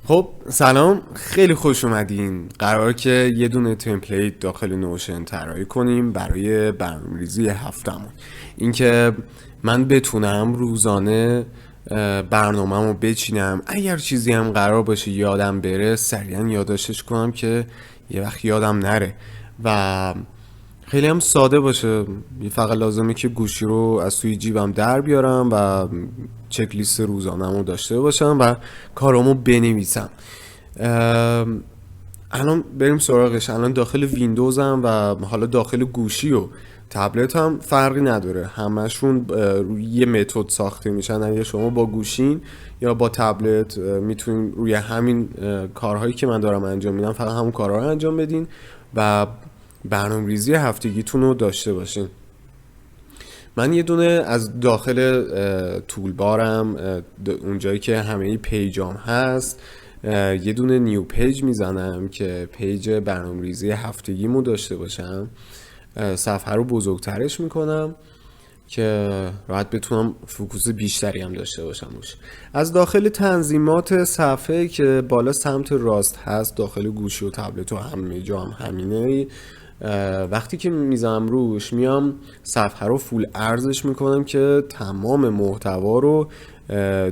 خب سلام، خیلی خوش اومدین. قرار که یه دونه تمپلیت داخل نوشن طراحی کنیم برای برنامه‌ریزی هفتمون. اینکه من بتونم روزانه برنامه‌مو بچینم، اگر چیزی هم قرار باشه یادم بره سریعا یادداشتش کنم که یه وقت یادم نره و خیلی هم ساده باشه. فقط لازمه که گوشی رو از توی جیبم در بیارم و چک لیست روزانه‌مو داشته باشم و کارامو بنویسم. الان بریم سراغش. الان داخل ویندوزم و حالا داخل گوشی و تبلت هم فرقی نداره، همشون روی یه متد ساخته میشن. اگه شما با گوشین یا با تبلت میتونین روی همین کارهایی که من دارم انجام میدم فقط همون کارها رو انجام بدین و برنامه‌ریزی هفتگیتون رو داشته باشین. من یه دونه از داخل تول بارم، اونجایی که همه پیجام هست، یه دونه نیو پیج میزنم که پیج برنامه‌ریزی هفتگیمو داشته باشم. صفحه رو بزرگترش میکنم که راحت بتونم فوکوس بیشتری هم داشته باشم روش. از داخل تنظیمات صفحه که بالا سمت راست هست، داخل گوشی و تبلت و همه جا هم همینه، وقتی که میزنم روش میام صفحه رو فول ارزش میکنم که تمام محتوا رو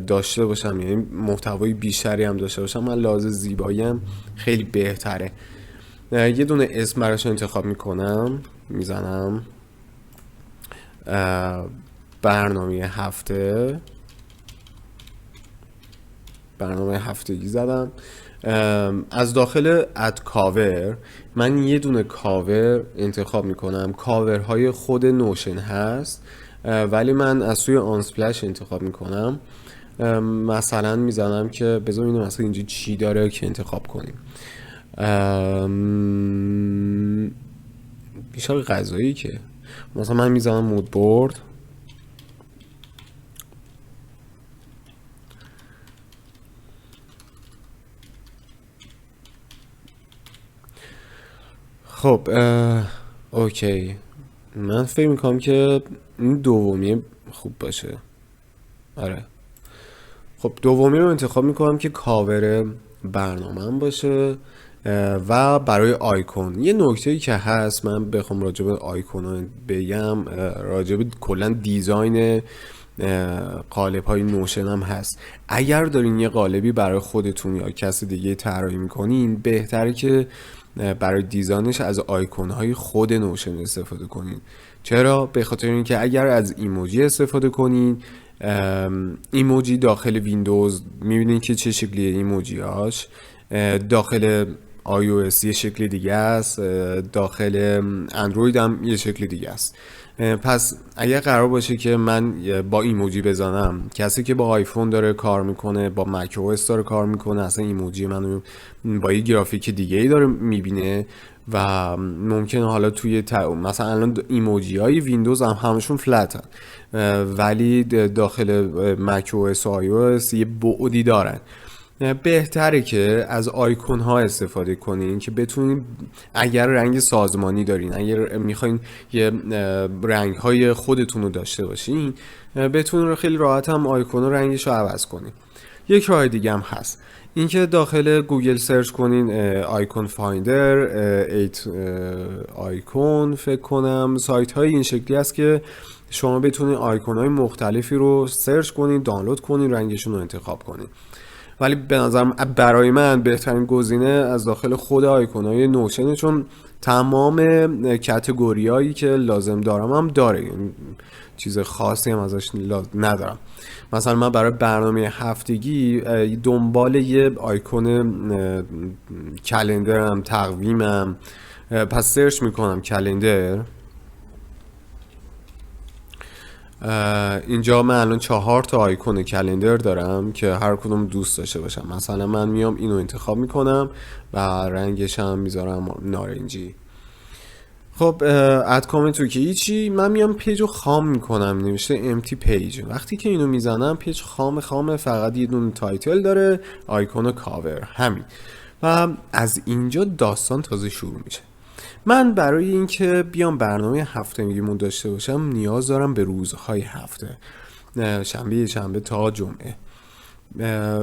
داشته باشم، یعنی محتوای بیشتری هم داشته باشم. من لحاظ زیبایی هم خیلی بهتره. یه دونه اسم براش انتخاب میکنم، میزنم برنامه هفتگی زدم. از داخل اد کاور من یه دونه کاور انتخاب میکنم. کاورهای خود نوشن هست ولی من از سوی آنسپلش انتخاب میکنم. مثلا میزنم که بذار اینو مثلا اینجا چی داره که انتخاب کنیم. بیشتر غذایی که مثلا من میزنم مود بورد. خب اوکی، من فکر میکنم که این دومی خوب باشه. آره، خب دومی رو انتخاب میکنم که کاور برنامه‌ام باشه. و برای آیکون یه نکته‌ای که هست، من بخوام راجع به آیکون بگم، راجع به کلا دیزاین قالب‌های نوشن هم هست. اگر دارین یه قالبی برای خودتون یا کسی دیگه طراحی میکنین، بهتره که برای دیزاینش از آیکون‌های خود نوشن استفاده کنین. چرا؟ به خاطر اینکه اگر از ایموجی استفاده کنین، ایموجی داخل ویندوز میبینین که چه شکلیه ایموجیاش، داخل iOS یه شکل دیگه است، داخل اندروید هم یه شکل دیگه است. پس اگر قرار باشه که من با ایموجی بزنم، کسی که با آیفون داره کار میکنه، با مک او اس داره کار میکنه، اصلا ایموجی منو با یه گرافیک دیگه ای داره میبینه و ممکنه حالا توی مثلا الان ایموجی های ویندوز هم همشون فلت هن، ولی داخل مک او اس و آی او اس یه بعدی دارن. بهتره که از آیکون ها استفاده کنین که بتونین، اگر رنگ سازمانی دارین، اگر میخواین یه رنگ های خودتون رو داشته باشین، بتونین خیلی راحت هم آیکون و رنگش رو عوض کنین. یک راه دیگه هم هست، اینکه داخل گوگل سرچ کنین آیکون فایندر، ایت آیکون فکر کنم، سایت های این شکلی هست که شما بتونین آیکون های مختلفی رو سرچ کنین، دانلود کنین، رنگشون رو انتخاب کنین. ولی به نظرم برای من بهترین گزینه از داخل خود آیکون‌های نوشنه، چون تمام کاتگوریایی که لازم دارم هم داره، یعنی چیز خاصی هم ازش ندارم. مثلا من برای برنامه هفتگی دنبال یه آیکون کلندرم، تقویمم، پس سرچ میکنم کلندر. اینجا من الان 4 تا آیکون کلندر دارم که هر کدوم دوست داشته باشم. مثلا من میام اینو انتخاب میکنم و رنگش هم میذارم نارنجی. خب اد کامنت رو که هیچی، من میام پیج رو خام میکنم، نوشته امتی پیج. وقتی که اینو میزنم پیج خامه، فقط یه دونه تایتل داره، آیکون و کاور، همین. و از اینجا داستان تازه شروع میشه. من برای اینکه بیام برنامه هفتگیمون داشته باشم نیاز دارم به روزهای هفته، شنبه تا جمعه.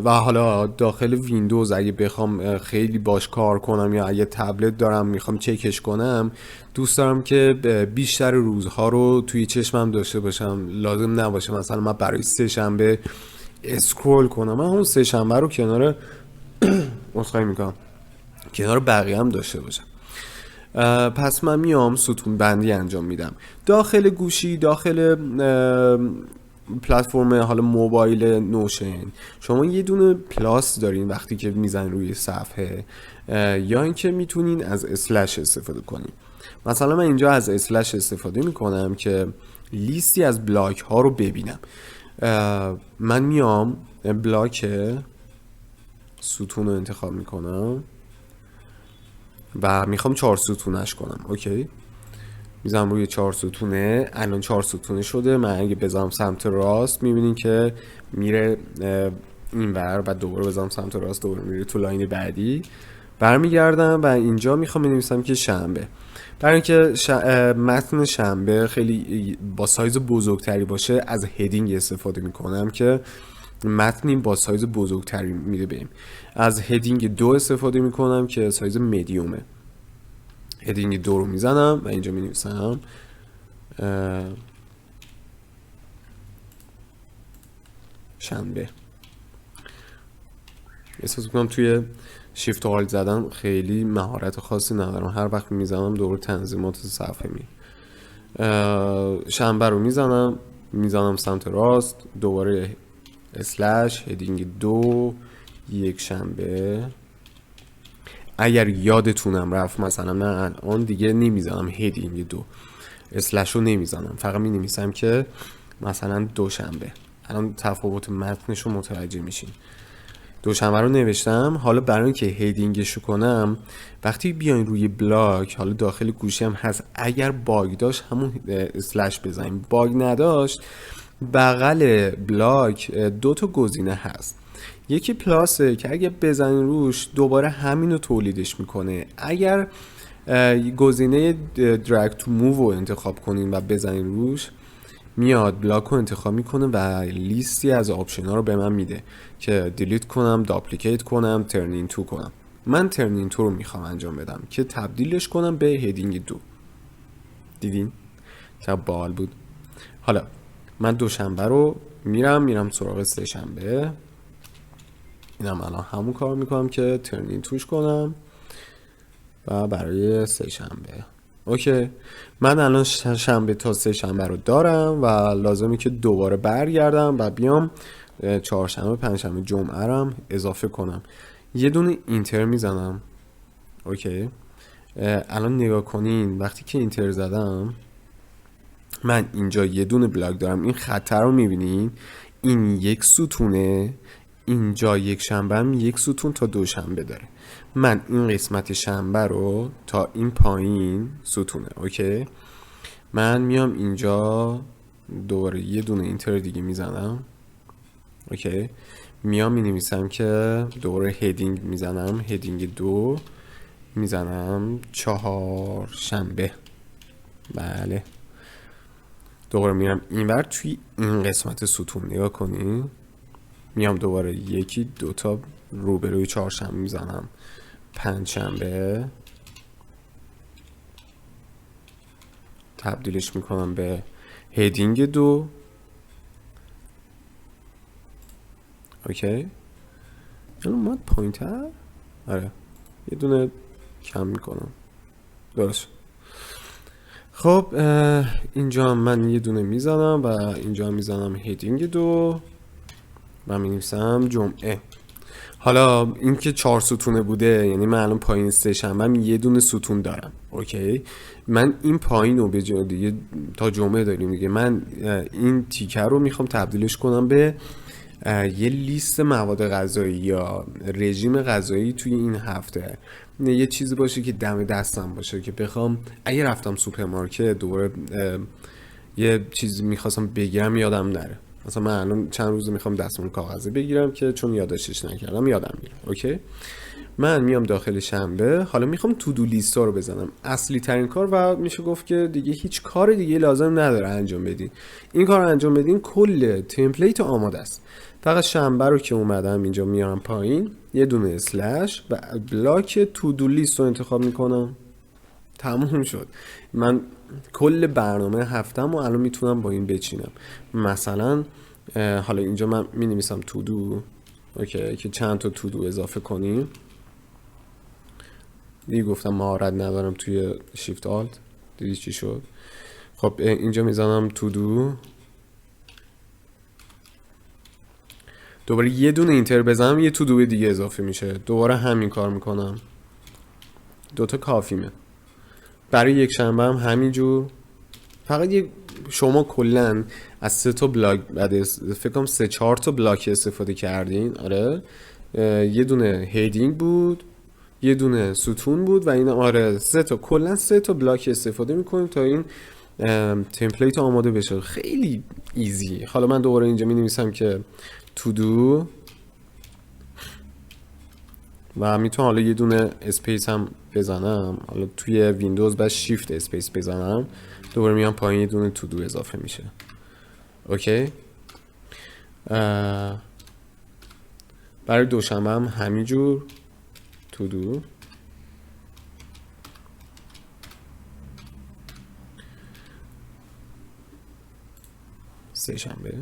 و حالا داخل ویندوز اگه بخوام خیلی باش کار کنم یا اگه تبلت دارم میخوام چکش کنم، دوست دارم که بیشتر روزها رو توی چشمم داشته باشم. لازم نباشه مثلا من برای 3 شنبه اسکرول کنم، من اون 3 شنبه رو کنار عذرخواهی میکنم کنار بقیه هم داشته باشم. پس من میام ستون بندی انجام میدم داخل گوشی، داخل پلتفرم حالا موبایل نوشن. شما یه دونه پلاس دارین وقتی که میزنین روی صفحه، یا اینکه میتونین از اسلش استفاده کنین. مثلا من اینجا از اسلش استفاده میکنم که لیستی از بلاک ها رو ببینم. من میام بلاک ستون رو انتخاب میکنم و میخوام 4 ستونش کنم. اوکی، میزنم روی 4 ستونه. الان 4 ستونه شده. من اگه بزنم سمت راست میبینین که میره این ور و دوباره بزنم سمت راست دوباره میره تو لاین بعدی. برمیگردم و اینجا میخوام بنویسم که شنبه. برای اینکه متن شنبه خیلی با سایز بزرگتری باشه از هدینگ استفاده میکنم که متنی با سایز بزرگتری میده بهم. از هدینگ 2 استفاده میکنم که سایز مدیومه. هدینگ 2 رو میزنم و اینجا مینویسم شنبه. احساس میکنم توی شیفت و آلت زدن خیلی مهارت خاصی ندارم، هر وقت میزنم دوباره تنظیمات صفحه شنبه رو میزنم سمت راست، دوباره اسلش هدینگ 2 یک شنبه. اگر یادتونم رفت مثلا من الان دیگه نمیزنم هدینگ 2 اسلش رو نمیزنم، فقط می نویسم که مثلا دوشنبه. الان تفاوت متنش رو متوجه میشین. دوشنبه رو نوشتم. حالا برای اینکه هدینگش رو کنم، وقتی بیاین روی بلاک، حالا داخل گوشی هم هست، اگر باگ داشت همون اسلش بزنیم، باگ نداشت بغل بلاک 2 تا گزینه هست. یکی پلاسه که اگه بزنین روش دوباره همین رو تولیدش میکنه. اگر گزینه درگ تو موو رو انتخاب کنین و بزنین روش، میاد بلاک رو انتخاب میکنه و لیستی از آپشن ها رو به من میده که دیلیت کنم، داپلیکیت کنم، ترن این تو کنم. من ترن این تو رو میخوام انجام بدم که تبدیلش کنم به هدینگ 2. دیدین؟ چه باحال بود. حالا من دوشنبه رو میرم سراغ 3 شنبه. اینم الان همون کار میکنم که ترن این توش کنم و برای 3 شنبه. اوکی، من الان شنبه تا 3 شنبه رو دارم و لازمه که دوباره برگردم و بیام 4 شنبه، 5 شنبه، جمعه رم اضافه کنم. یه دونه اینتر میزنم. اوکی، الان نگاه کنین وقتی که اینتر زدم، من اینجا یه دونه بلاک دارم. این خط رو میبینین؟ این یک ستونه، اینجا یک شنبه هم یک ستون تا دوشنبه داره. من این قسمت شنبه رو تا این پایین ستونه. اوکی، من میام اینجا دوباره یه دونه اینتر دیگه میزنم. اوکی، میام مینویسم که دوباره هدینگ میزنم، هدینگ 2 میزنم 4 شنبه. بله، دوباره میرم اینور توی این قسمت ستون نگاه کنی، میام دوباره 1 2 تا روبروی 4 شنبه میزنم 5 شنبه، تبدیلش میکنم به هدینگ 2. اوکی، الان اومد پوینتر. آره، یه دونه کم میکنم. درست. خب اینجا من یه دونه میزنم و اینجا میزنم هدینگ 2 و می‌نویسم جمعه. حالا این که 4 ستونه بوده، یعنی من الان پایین 3 شنبه یه دونه ستون دارم. اوکی، من این پایین رو به جای دیگه تا جمعه داریم دیگه، من این تیکر رو میخوام تبدیلش کنم به یه لیست مواد غذایی یا رژیم غذایی توی این هفته. یه چیزی باشه که دم دستم باشه که بخوام اگه رفتم سوپرمارکت دوباره یه چیزی میخواستم بگیرم یادم نره. مثلا من الان چند روز میخوام دستمال کاغذی بگیرم که چون یادداشتش نکردم یادم میره. اوکی، من میام داخل شنبه، حالا میخوام تو دو لیستا رو بزنم، اصلی ترین کار و میشه گفت که دیگه هیچ کار دیگه لازم نداره انجام بدین. این کار رو انجام بدین کل تمپلیت آماده است. فقط شنبه رو که اومدم اینجا میارم پایین، یه دونه اسلش و بلاک تو دو لیست رو انتخاب میکنم. تموم شد. من کل برنامه هفتم رو الان میتونم با این بچینم. مثلا حالا اینجا من می نویسم تو دو، اوکی، که چند تا تو دو اضافه کنیم. دیگه گفتم مهارت ندارم توی شیفت آلت. دیدی چی شد؟ خب اینجا میزنم تو دو، دوباره یه دونه اینتر بزنم یه تو دو دیگه اضافه میشه، دوباره همین کار میکنم. دوتا کافیمه. برای یک شنبه هم همینجور. فقط شما کلن از 3 تا بلاک بعد فکر کنم 3-4 تا بلاک استفاده کردین. آره یه دونه هیدینگ بود، یه دونه ستون بود و این آره 3 تا کلا 3 تا بلاک استفاده میکنیم تا این تمپلیت آماده بشه. خیلی ایزی. حالا من دوباره اینجا می نویسم که تو دو و میتونم حالا یه دونه اسپیس هم بزنم. حالا توی ویندوز بعد شیفت اسپیس بزنم، دوباره میام پایین یه دونه تو دو اضافه میشه. اوکی. برای دوشنبه هم همینجور تو دو. سه شنبه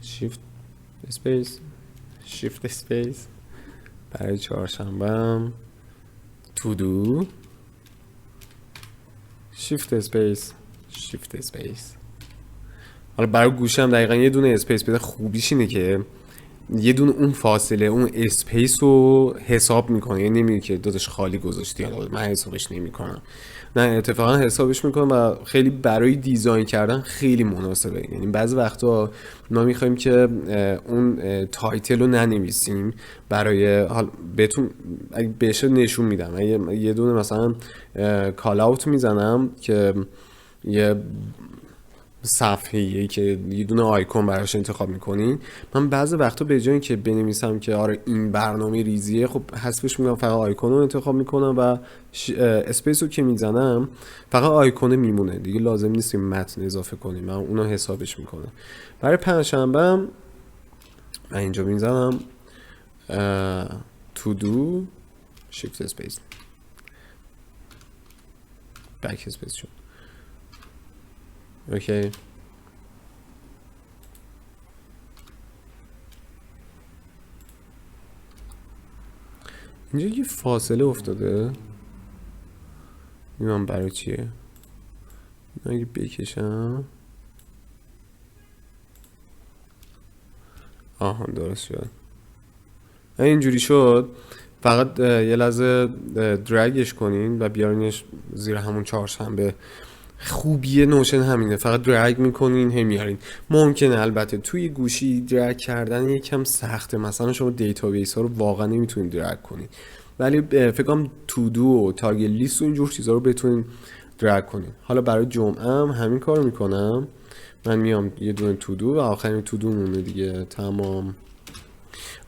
شیفت اسپیس شیفت اسپیس. برای چهارشنبه هم تو دو شیفت اسپیس شیفت اسپیس. حالا برای گوشم دقیقا یه دونه اسپیس بده. خوبیش اینه که یه دونه اون فاصله اون اسپیس رو حساب میکنه، یعنی نمیگه که داداش خالی گذاشتی حالا من حسابش نمیکنم. نه اتفاقا حسابش میکنم و خیلی برای دیزاین کردن خیلی مناسبه. یعنی بعضی وقتا ما میخوایم که اون تایتل رو ننویسیم برای حال بهتون بهش نشون میدم. یه دونه مثلا کال اوت میزنم که یه صفحه‌ای که یه دونه آیکون براش انتخاب میکنین. من بعضی وقتا به جای اینکه بنویسم که آره این برنامه ریزیه، خب حذفش میکنم، فقط آیکون رو انتخاب میکنم و اسپیس رو که میزنم فقط آیکون میمونه دیگه، لازم نیست متن اضافه کنیم، من اونو حسابش میکنم. برای پنجشنبه من اینجا میزنم تو دو شیفت اسپیس بک اسپیس شد. اوکی. اینجا یه فاصله افتاده، نمیدونم برای چیه. اگه بکشم آها درست شد. اینجوری شد. فقط یه لحظه درگش کنین و بیارینش زیر همون چهارشنبه. خوبیه نوشن همینه، فقط درگ میکنین هم میارین. ممکنه البته توی گوشی درگ کردن یکم سخته، مثلا شما دیتابیس ها رو واقعا نمیتونین درگ کنین، ولی فکر کنم تو دو و تارگت لیست و اینجور چیزا رو بتونین درگ کنین. حالا برای جمعه هم همین کار میکنم. من میام یه دونه تو دو و آخرین تو دو مونه دیگه. تمام.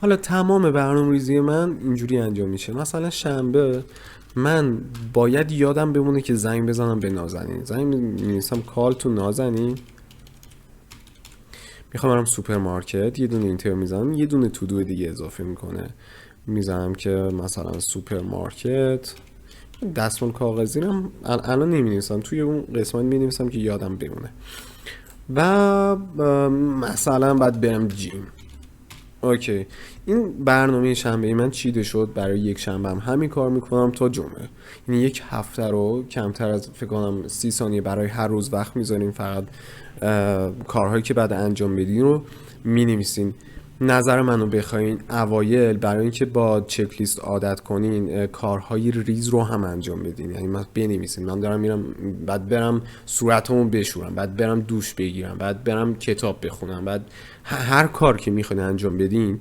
حالا تمام برنامه‌ریزی من اینجوری انجام میشه. مثلا شنبه من باید یادم بمونه که زنگ بزنم به نازنین. زنگ می‌نویسم کال تو نازنین، میخوام برم سوپرمارکت، یه دونه اینتر میزنم، یه دونه تو دو دیگه اضافه میکنه، میزنم که مثلا سوپرمارکت. دستمال کاغذی رو الان نمی‌نویسم، توی اون قسمت می‌نویسم که یادم بمونه. و مثلا بعد برم جیم. اوکی. این برنامه شنبه من چیده شد. برای یک شنبه هم همین کار میکنم تا جمعه. یعنی یک هفته رو کمتر از فکر کنم 30 ثانیه برای هر روز وقت میذاریم، فقط کارهایی که بعد انجام بدین رو مینویسین. نظر منو بخواین اوایل برای اینکه با چک لیست عادت کنین کارهای ریز رو هم انجام بدین. یعنی من بنویسین من دارم میرم، بعد برم صورتمو بشورم، بعد برم دوش بگیرم، بعد برم کتاب بخونم، بعد هر کار که میخواین انجام بدین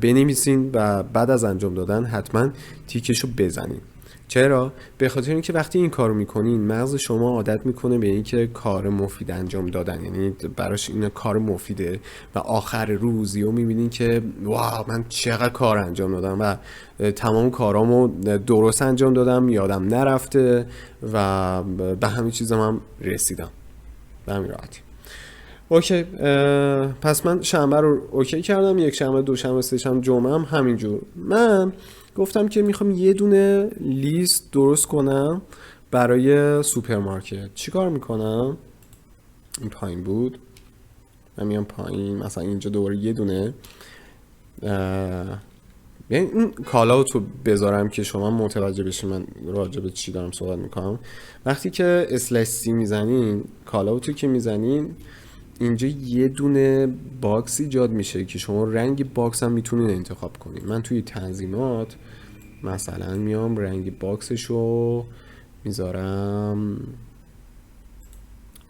بنویسین و بعد از انجام دادن حتما تیکشو بزنین. چرا؟ به خاطر اینکه وقتی این کارو میکنین مغز شما عادت میکنه به اینکه کار مفید انجام دادن، یعنی براش این کار مفیده و آخر روزی رو میبینین که واو من چقدر کار انجام دادم و تمام کارامو درست انجام دادم، یادم نرفته و به همین چیزم هم رسیدم به همین راحتی. اوکی، پس من شنبه رو اوکی کردم، یک شنبه، دوشنبه، سه شنبه، جمعه هم همینجور. من گفتم که میخوام یه دونه لیست درست کنم برای سوپرمارکت. چی کار میکنم؟ این پایین بود، من میام پایین، مثلا اینجا دوباره یه دونه این کالا رو تو بذارم که شما متوجه بشین من راجع به چی دارم صحبت میکنم. وقتی که اسلش سی میزنین، کالا رو تو که میزنین، اینجا یه دونه باکس ایجاد میشه که شما رنگ باکس هم میتونین انتخاب کنین. من توی تنظیمات مثلا میام رنگ باکسش رو میذارم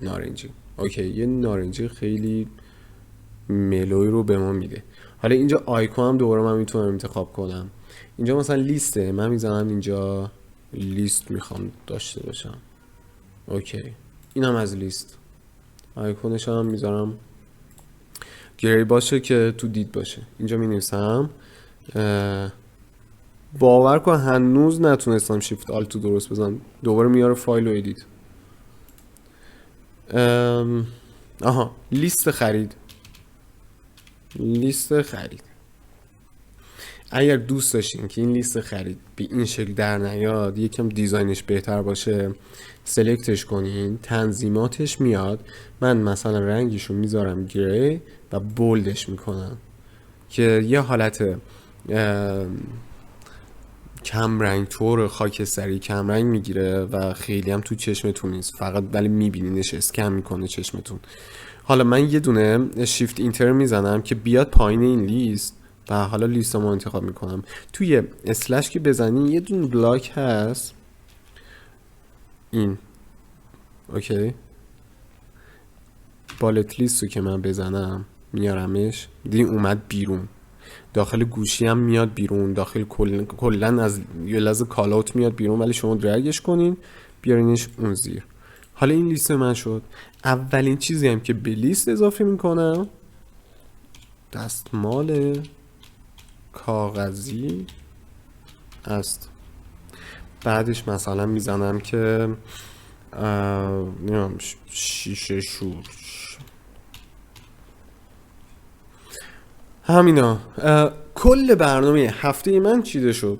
نارنجی. اوکی، یه نارنجی خیلی ملوی رو به ما میده. حالا اینجا آیکون هم دوباره من میتونم انتخاب کنم. اینجا مثلا لیسته، من میزنم اینجا لیست میخوام داشته باشم. اوکی، اینم از لیست. آیکونش هم میذارم گری باشه که تو دید باشه. اینجا می نویسم. باور کن هنوز نتونستم شیفت آلت درست بزنم، دوباره میاره فایل و ادیت. آها، لیست خرید. لیست خرید. اگر دوست داشتین که این لیست خرید به این شکل در نیاد، یکم دیزاینش بهتر باشه، سلکتش کنین، تنظیماتش میاد، من مثلا رنگیشو میذارم گری و بولدش میکنم که یه حالت کم رنگ طور خاکستری کم رنگ میگیره و خیلی هم تو چشمتون نیست، فقط ولی میبینینش، اسکن میکنه چشمتون. حالا من یه دونه شیفت اینتر میزنم که بیاد پایین این لیست و حالا لیست رو انتخاب میکنم. توی اسلش که بزنین یه دونه بلاک هست این. اوکی، بالت لیست رو که من بزنم میارمش، دیدین اومد بیرون، داخل گوشی هم میاد بیرون، داخل کلن از یه لحظه کالاوت میاد بیرون، ولی شما درگش کنین بیارینش اون زیر. حالا این لیست من شد. اولین چیزی هم که به لیست اضافه میکنم دستمال کاغذی است. بعدش مثلا میزنم که شیشه شورش. همینا. کل برنامه هفته من چیده شد.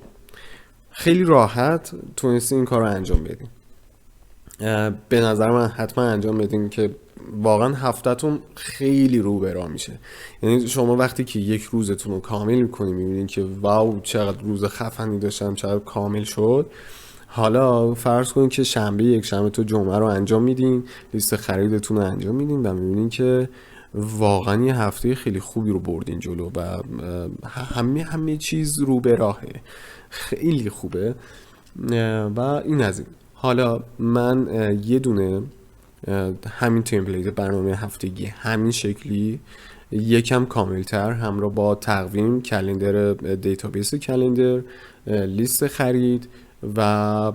خیلی راحت تونستی این کار رو انجام بدین. به نظر من حتما انجام بدین که واقعا هفتهتون خیلی رو به راه میشه. یعنی شما وقتی که یک روزتون رو کامل میکنین میبینین که واو چقدر روز خفنی داشتم، چقدر کامل شد. حالا فرض کنین که شنبه، یک شنبه تو جمعه رو انجام میدین، لیست خریدتون رو انجام میدین و میبینین که واقعا یه هفته خیلی خوبی رو بردین جلو و همه چیز رو به راهه، خیلی خوبه. و این از این. حالا من یه دونه همین تمپلیت برنامه هفتگی همین شکلی یکم کاملتر همراه با تقویم، کلندر، دیتابیس کلندر، لیست خرید و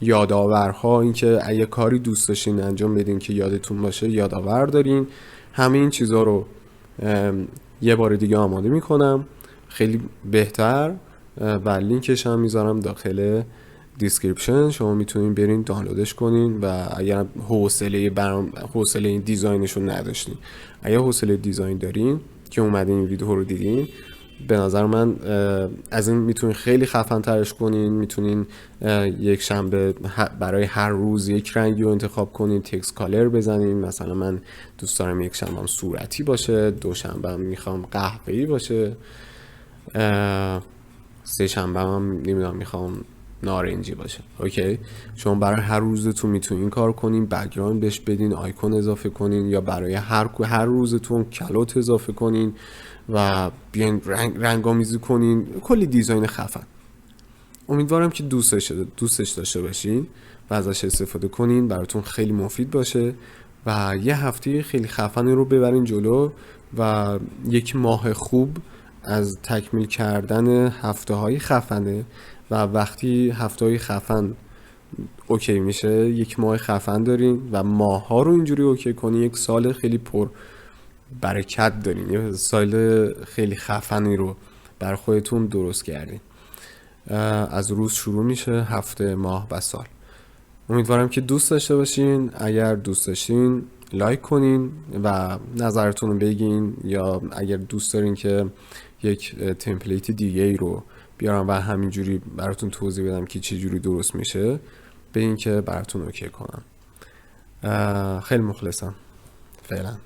یادآورها، این که اگه کاری دوست داشتین انجام بدین که یادتون باشه یادآور دارین، همه این چیزها رو یه بار دیگه آماده میکنم خیلی بهتر و لینکش هم میذارم داخل دیسکریپشن. شما میتونین برین دانلودش کنین و اگر حوصله این دیزاینش رو نداشتین، اگر حوصله دیزاین دارین که اومدین این ویدیو رو دیدین، به نظر من از این میتونین خیلی خفن ترش کنین. میتونین یک شنبه برای هر روز یک رنگی رو انتخاب کنین، تکست کالر بزنین. مثلا من دوست دارم یک شنبه هم صورتی باشه، دو شنبه هم میخوام قهوه‌ای باشه، سه شنبه هم نمیدونم میخوام نارنجی باشه. اوکی، شما برای هر روزتون میتونین کار کنین، بک‌گراند بهش بدین، آیکون اضافه کنین، یا برای هر روزتون کلوت اضافه کنین و بیاین رنگ‌آمیزی کنین، کلی دیزاین خفن. امیدوارم که دوستش داشته باشین و ازش استفاده کنین، براتون خیلی مفید باشه و یه هفته خیلی خفن رو ببرین جلو و یک ماه خوب از تکمیل کردن هفته‌های خفنه و وقتی هفته‌های خفن اوکی میشه، یک ماه خفن دارین و ماه ها رو اینجوری اوکی کنین، یک سال خیلی پر برکت دارین، یه سال خیلی خفنی رو بر خودتون درست کردین. از روز شروع میشه، هفته، ماه و سال. امیدوارم که دوست داشته باشین. اگر دوست داشتین لایک کنین و نظرتون رو بگین، یا اگر دوست دارین که یک تمپلیت دیگه ای رو بیارم و همینجوری براتون توضیح بدم که چه جوری درست میشه، به این که براتون اوکی کنم. خیلی مخلصم. فعلا.